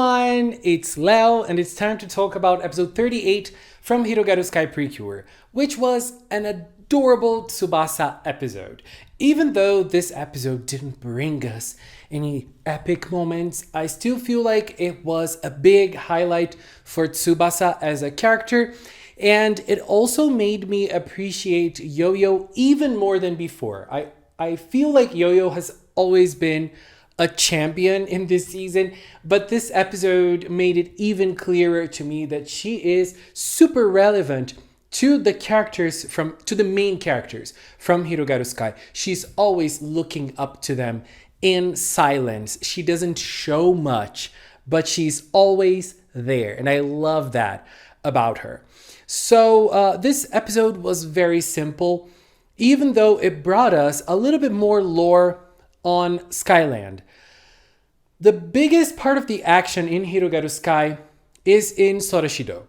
everyone, it's Leo, and it's time to talk about episode 38 from Hirogaru Sky PreCure, which was an adorable Tsubasa episode. Even though this episode didn't bring us any epic moments, I still feel like it was a big highlight for Tsubasa as a character, and it also made me appreciate Yo-Yo even more than before. I feel like Yo-Yo has always been a champion in this season, but this episode made it even clearer to me that she is super relevant to the main characters from Hirogaru Sky. She's always looking up to them in silence. She doesn't show much, but she's always there, and I love that about her. So this episode was very simple, even though it brought us a little bit more lore on Skyland. The biggest part of the action in Hirogaru Sky is in Soroshido.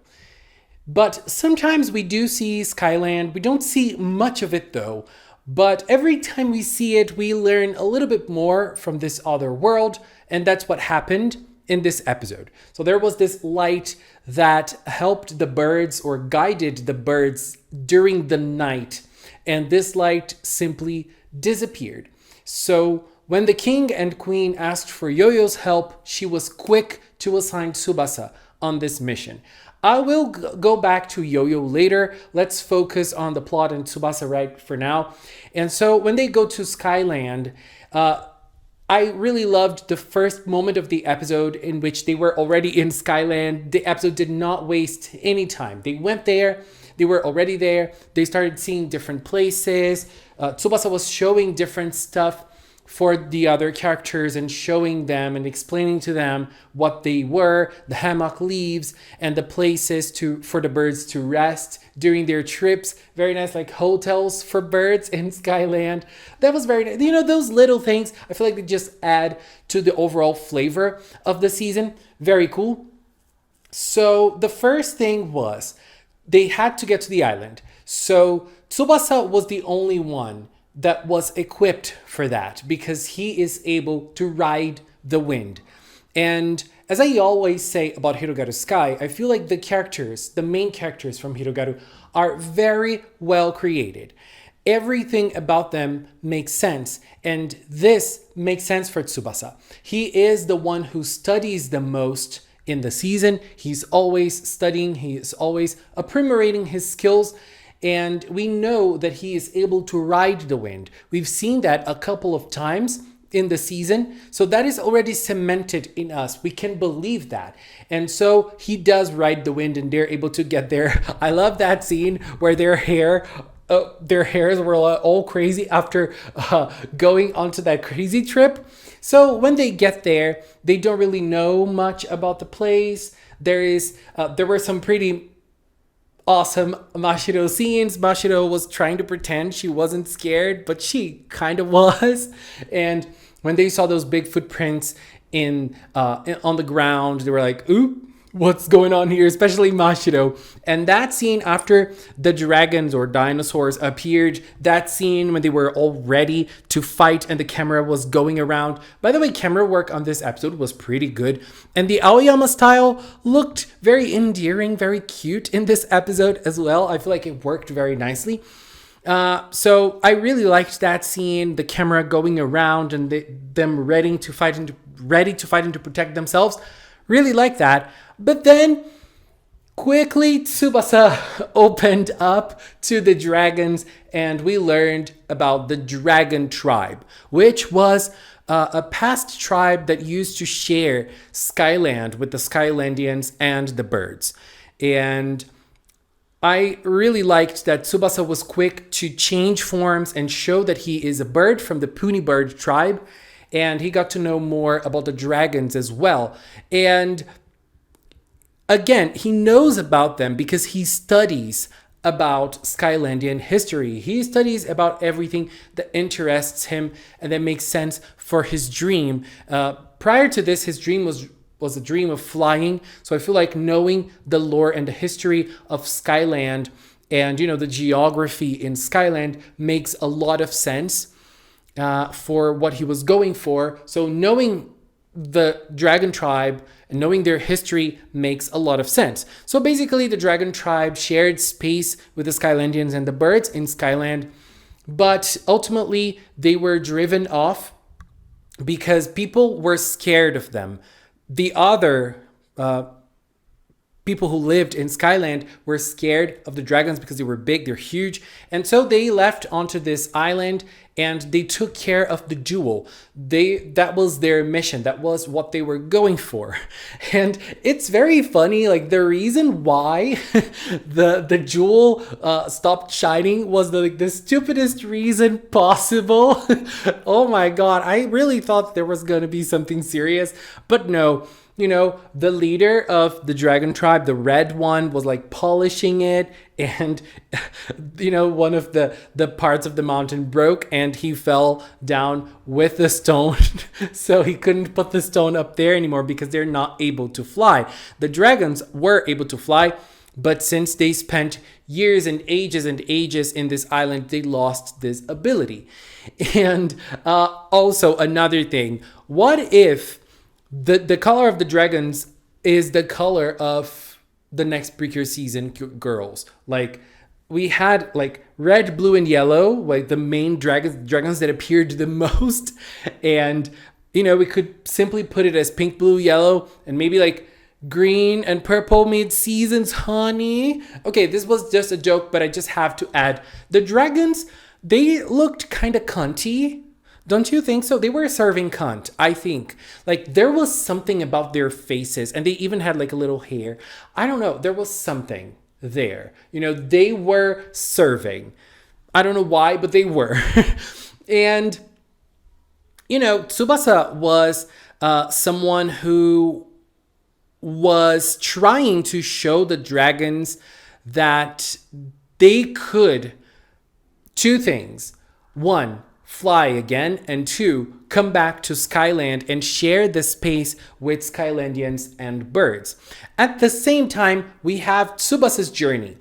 But sometimes we do see Skyland. We don't see much of it though. But every time we see it, we learn a little bit more from this other world. And that's what happened in this episode. So there was this light that helped the birds or guided the birds during the night. And this light simply disappeared. So when the king and queen asked for Yo-Yo's help, she was quick to assign Tsubasa on this mission. I will go back to Yo-Yo later. Let's focus on the plot and Tsubasa right for now. And so when they go to Skyland, I really loved the first moment of the episode in which they were already in Skyland. The episode did not waste any time. They went there. They were already there. They started seeing different places. Tsubasa was showing different stuff for the other characters and showing them and explaining to them what they were, the hammock leaves and the places for the birds to rest during their trips. Very nice, like hotels for birds in Skyland. That was very nice. You know, those little things, I feel like they just add to the overall flavor of the season. Very cool. So the first thing was they had to get to the island. So Tsubasa was the only one that was equipped for that because he is able to ride the wind. And as I always say about Hirogaru Sky, I feel like the main characters from Hirogaru are very well created. Everything about them makes sense, and this makes sense for Tsubasa. He is the one who studies the most in the season. He's always studying, he is always appropriating his skills. And we know that he is able to ride the wind. We've seen that a couple of times in the season. So that is already cemented in us. We can believe that. And so he does ride the wind and they're able to get there. I love that scene where their hairs were all crazy after going onto that crazy trip. So when they get there, they don't really know much about the place. There were some pretty awesome Mashiro scenes. Mashiro was trying to pretend she wasn't scared, but she kind of was. And when they saw those big footprints on the ground, they were like, "Ooh, what's going on here?" Especially Mashiro. And that scene after the dragons or dinosaurs appeared, that scene when they were all ready to fight and the camera was going around. By the way, camera work on this episode was pretty good. And the Aoyama style looked very endearing, very cute in this episode as well. I feel like it worked very nicely. So I really liked that scene, the camera going around and them ready to fight and to protect themselves. Really like that. But then quickly Tsubasa opened up to the dragons and we learned about the dragon tribe, which was a past tribe that used to share Skyland with the Skylandians and the birds. And I really liked that Tsubasa was quick to change forms and show that he is a bird from the Puny bird tribe. And he got to know more about the dragons as well. And again, he knows about them because he studies about Skylandian history. He studies about everything that interests him and that makes sense for his dream. Prior to this, his dream was a dream of flying. So I feel like knowing the lore and the history of Skyland and, you know, the geography in Skyland makes a lot of sense for what he was going for. So knowing the dragon tribe and knowing their history makes a lot of sense. So basically, the dragon tribe shared space with the Skylandians and the birds in Skyland, but ultimately they were driven off because people were scared of them. The other people who lived in Skyland were scared of the dragons because they were big, they're huge. And so they left onto this island and they took care of the jewel. That was their mission. That was what they were going for. And it's very funny, like the reason why the jewel stopped shining was the stupidest reason possible. Oh my God, I really thought there was going to be something serious, but no. You know, the leader of the dragon tribe, the red one, was like polishing it, and you know, one of the parts of the mountain broke and he fell down with the stone. So he couldn't put the stone up there anymore because they're not able to fly. The dragons were able to fly, but since they spent years and ages in this island, they lost this ability. And also another thing, what if the color of the dragons is the color of the next PreCure season girls? Like, we had like red, blue, and yellow, like the main dragons that appeared the most. And, you know, we could simply put it as pink, blue, yellow, and maybe like green and purple mid-seasons, honey. Okay, this was just a joke, but I just have to add, the dragons, they looked kind of cunty. Don't you think so? They were serving cunt, I think. Like, there was something about their faces, and they even had like a little hair. I don't know. There was something there. You know, they were serving. I don't know why, but they were. And, you know, Tsubasa was someone who was trying to show the dragons that they could two things. One, fly again, and two, come back to Skyland and share the space with Skylandians and birds. At the same time, we have Tsubasa's journey.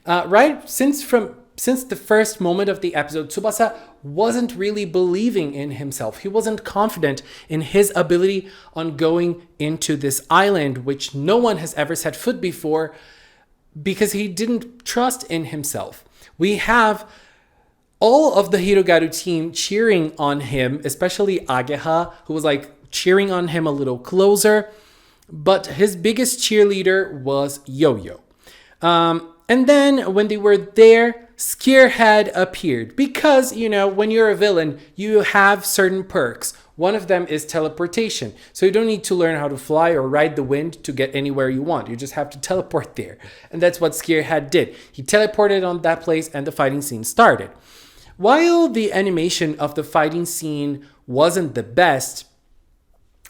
Right? Since the first moment of the episode, Tsubasa wasn't really believing in himself. He wasn't confident in his ability on going into this island, which no one has ever set foot before, because he didn't trust in himself. We have all of the Hirogaru team cheering on him, especially Ageha, who was like cheering on him a little closer. But his biggest cheerleader was Yo-Yo. And then when they were there, Scarehead appeared. Because, you know, when you're a villain, you have certain perks. One of them is teleportation. So you don't need to learn how to fly or ride the wind to get anywhere you want. You just have to teleport there. And that's what Scarehead did. He teleported on that place and the fighting scene started. While the animation of the fighting scene wasn't the best,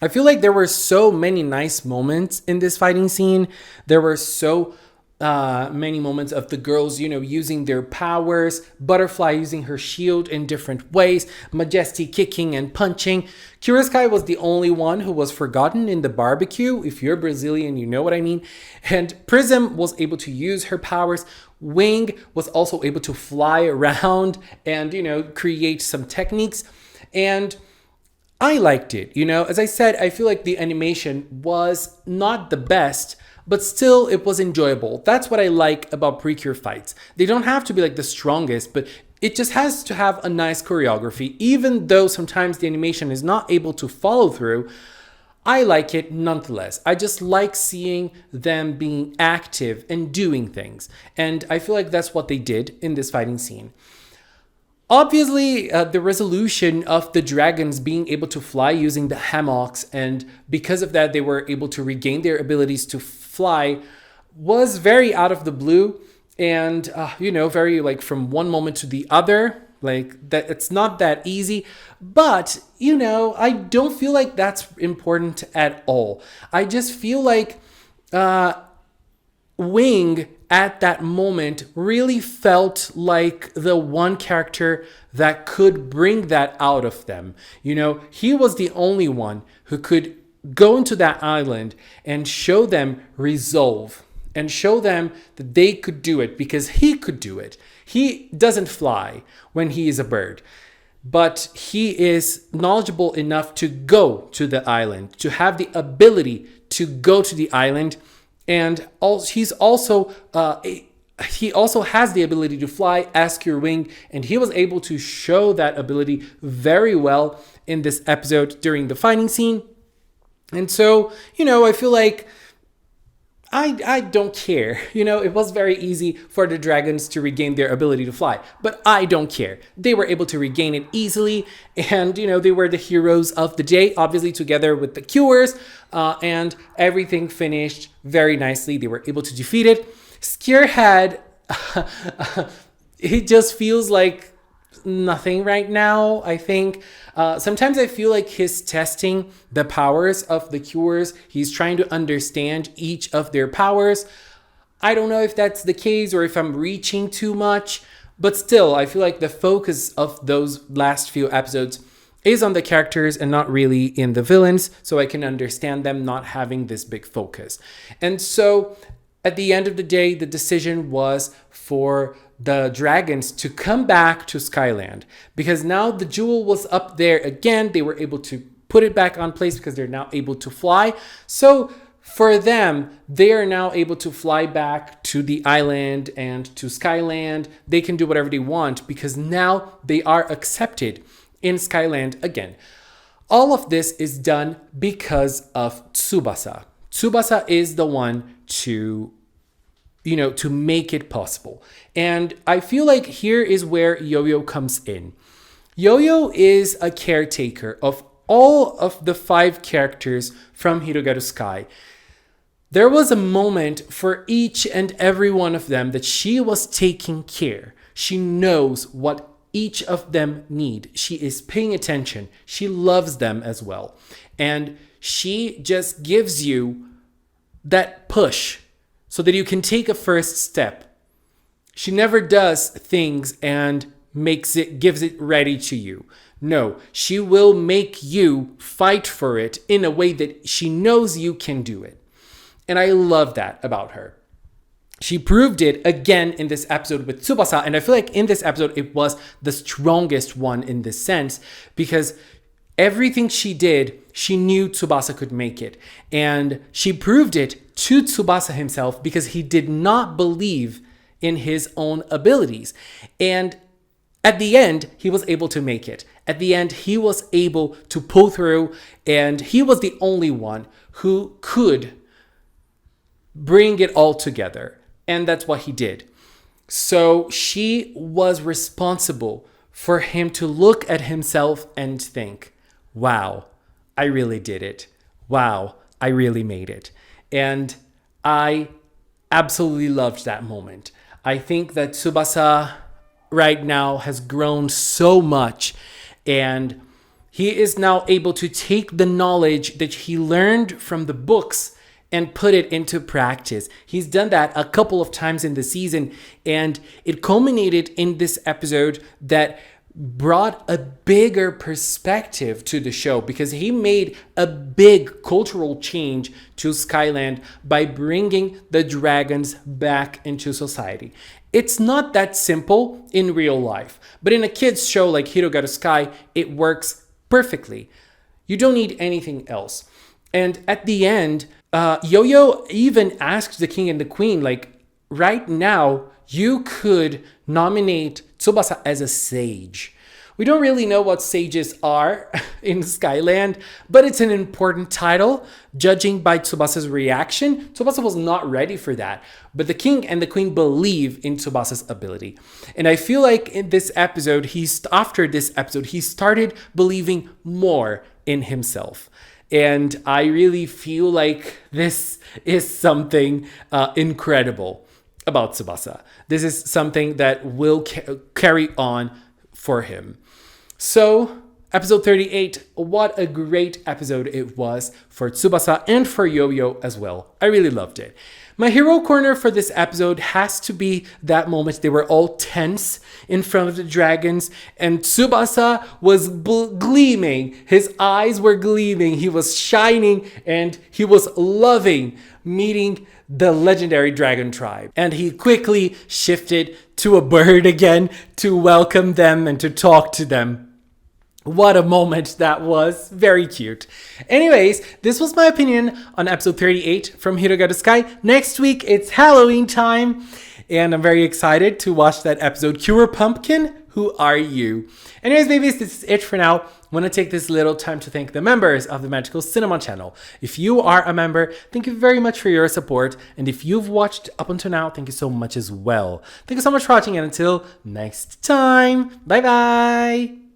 I feel like there were so many nice moments in this fighting scene. There were so many moments of the girls, you know, using their powers, Butterfly using her shield in different ways, Majesty kicking and punching. Kuroskai was the only one who was forgotten in the barbecue. If you're Brazilian, you know what I mean. And Prism was able to use her powers. Wing was also able to fly around and, you know, create some techniques. And I liked it. You know, as I said, I feel like the animation was not the best, but still it was enjoyable. That's what I like about PreCure fights. They don't have to be like the strongest, but it just has to have a nice choreography. Even though sometimes the animation is not able to follow through, I like it nonetheless. I just like seeing them being active and doing things. And I feel like that's what they did in this fighting scene. Obviously, the resolution of the dragons being able to fly using the hammocks, and because of that, they were able to regain their abilities to fly, was very out of the blue. And, you know, very like from one moment to the other, like that. It's not that easy. But, you know, I don't feel like that's important at all. I just feel like Wing at that moment really felt like the one character that could bring that out of them. You know, he was the only one who could go into that island and show them resolve and show them that they could do it because he could do it. He doesn't fly when he is a bird. but he is knowledgeable enough to go to the island, to have the ability to go to the island. And he also has the ability to fly, ask your wing, and he was able to show that ability very well in this episode during the fighting scene. And so, I feel like I don't care. It was very easy for the dragons to regain their ability to fly, but I don't care. They were able to regain it easily, and they were the heroes of the day, obviously together with the cures, and everything finished very nicely. They were able to defeat it. Scarehead, it just feels like nothing right now. I think sometimes I feel like he's testing the powers of the cures. He's trying to understand each of their powers. I don't know if that's the case or if I'm reaching too much, but still, I feel like the focus of those last few episodes is on the characters and not really in the villains, so I can understand them not having this big focus. And so at the end of the day, the decision was for the dragons to come back to Skyland, because now the jewel was up there again. They were able to put it back on place because they're now able to fly. So for them, they are now able to fly back to the island and to Skyland. They can do whatever they want because now they are accepted in Skyland again. All of this is done because of Tsubasa. Tsubasa is the one to make it possible. And I feel like here is where Yo-Yo comes in. Yo-Yo is a caretaker of all of the 5 characters from Hirogaru Sky. There was a moment for each and every one of them that she was taking care. She knows what each of them need. She is paying attention. She loves them as well. And she just gives you that push so that you can take a first step. She never does things and gives it ready to you. No, she will make you fight for it in a way that she knows you can do it. And I love that about her. She proved it again in this episode with Tsubasa, and I feel like in this episode it was the strongest one in this sense, because everything she did, she knew Tsubasa could make it. And she proved it to Tsubasa himself because he did not believe in his own abilities. And at the end, he was able to make it. At the end, he was able to pull through, and he was the only one who could bring it all together. And that's what he did. So she was responsible for him to look at himself and think, wow, I really did it. Wow, I really made it. And I absolutely loved that moment. I think that Tsubasa right now has grown so much, and he is now able to take the knowledge that he learned from the books and put it into practice. He's done that a couple of times in the season, and it culminated in this episode that brought a bigger perspective to the show, because he made a big cultural change to Skyland by bringing the dragons back into society. It's not that simple in real life, but in a kid's show like Hirogaru Sky, it works perfectly. You don't need anything else. And at the end, Yo-Yo even asked the king and the queen, like, right now, you could nominate Tsubasa as a sage. We don't really know what sages are in Skyland, but it's an important title. Judging by Tsubasa's reaction, Tsubasa was not ready for that. But the king and the queen believe in Tsubasa's ability. And I feel like in this episode, after this episode, he started believing more in himself. And I really feel like this is something incredible about Tsubasa. This is something that will carry on for him. So, episode 38, what a great episode it was for Tsubasa and for Yo-Yo as well. I really loved it. My hero corner for this episode has to be that moment they were all tense in front of the dragons, and Tsubasa was gleaming. His eyes were gleaming. He was shining, and he was loving meeting the legendary dragon tribe. And he quickly shifted to a bird again to welcome them and to talk to them. What a moment that was. Very cute. Anyways, this was my opinion on episode 38 from Hirogaru Sky. Next week, it's Halloween time, and I'm very excited to watch that episode. Cure Pumpkin, who are you? Anyways, babies, this is it for now. I want to take this little time to thank the members of the Magical Cinema channel. If you are a member, thank you very much for your support. And if you've watched up until now, thank you so much as well. Thank you so much for watching, and until next time, bye bye.